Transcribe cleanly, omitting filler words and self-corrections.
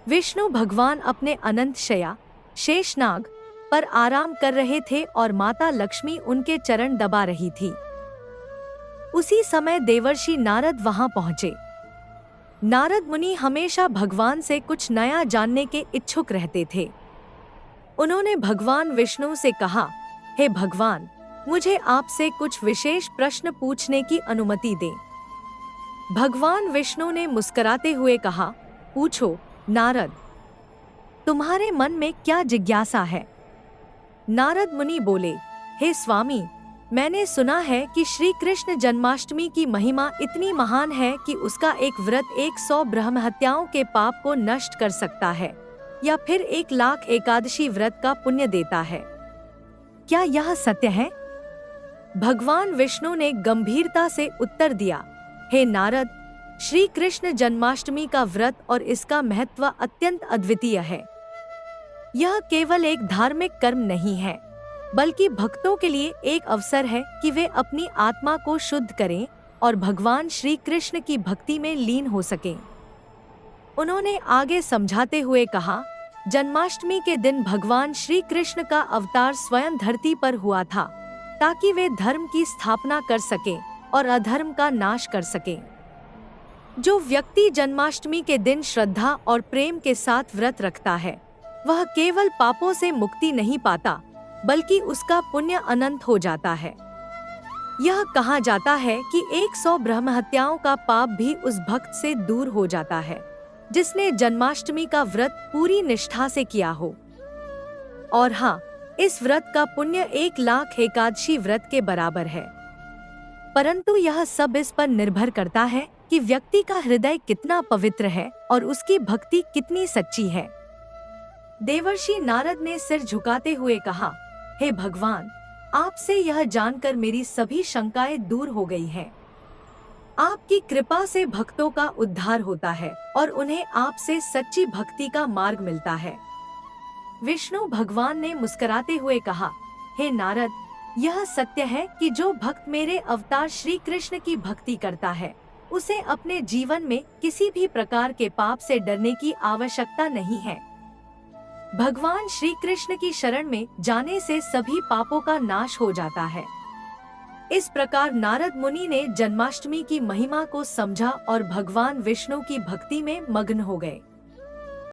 विष्णु भगवान अपने अनंत शया शेषनाग पर आराम कर रहे थे और माता लक्ष्मी उनके चरण दबा रही थी। उसी समय देवर्षि नारद वहां पहुंचे। नारद मुनि हमेशा भगवान से कुछ नया जानने के इच्छुक रहते थे। उन्होंने भगवान विष्णु से कहा, हे भगवान, मुझे आपसे कुछ विशेष प्रश्न पूछने की अनुमति दें। भगवान विष्णु ने मुस्कुराते हुए कहा, पूछो नारद, तुम्हारे मन में क्या जिज्ञासा है? नारद मुनि बोले, हे स्वामी, मैंने सुना है कि श्री कृष्ण जन्माष्टमी की महिमा इतनी महान है कि उसका एक व्रत 100 ब्रह्म हत्याओं के पाप को नष्ट कर सकता है या फिर 1,00,000 एकादशी व्रत का पुण्य देता है। क्या यह सत्य है? भगवान विष्णु ने गंभीरता से उत्तर दिया, हे नारद, श्री कृष्ण जन्माष्टमी का व्रत और इसका महत्व अत्यंत अद्वितीय है। यह केवल एक धार्मिक कर्म नहीं है, बल्कि भक्तों के लिए एक अवसर है कि वे अपनी आत्मा को शुद्ध करें और भगवान श्री कृष्ण की भक्ति में लीन हो सकें। उन्होंने आगे समझाते हुए कहा, जन्माष्टमी के दिन भगवान श्री कृष्ण का अवतार स्वयं धरती पर हुआ था, ताकि वे धर्म की स्थापना कर सकें और अधर्म का नाश कर सकें। जो व्यक्ति जन्माष्टमी के दिन श्रद्धा और प्रेम के साथ व्रत रखता है, वह केवल पापों से मुक्ति नहीं पाता, बल्कि उसका पुण्य अनंत हो जाता है। यह कहा जाता है कि 100 ब्रह्म हत्याओं का पाप भी उस भक्त से दूर हो जाता है, जिसने जन्माष्टमी का व्रत पूरी निष्ठा से किया हो। और हाँ, इस व्रत का पुण्य 1,00,000 एकादशी व्रत के बराबर है। परंतु यह सब इस पर निर्भर करता है कि व्यक्ति का हृदय कितना पवित्र है और उसकी भक्ति कितनी सच्ची है। देवर्षि नारद ने सिर झुकाते हुए कहा, हे भगवान, आपसे यह जानकर मेरी सभी शंकाएं दूर हो गई हैं। आपकी कृपा से भक्तों का उद्धार होता है और उन्हें आपसे सच्ची भक्ति का मार्ग मिलता है। विष्णु भगवान ने मुस्कुराते हुए कहा, हे नारद, यह सत्य है कि जो भक्त मेरे अवतार श्री कृष्ण की भक्ति करता है, उसे अपने जीवन में किसी भी प्रकार के पाप से डरने की आवश्यकता नहीं है। भगवान श्री कृष्ण की शरण में जाने से सभी पापों का नाश हो जाता है। इस प्रकार नारद मुनि ने जन्माष्टमी की महिमा को समझा और भगवान विष्णु की भक्ति में मग्न हो गए।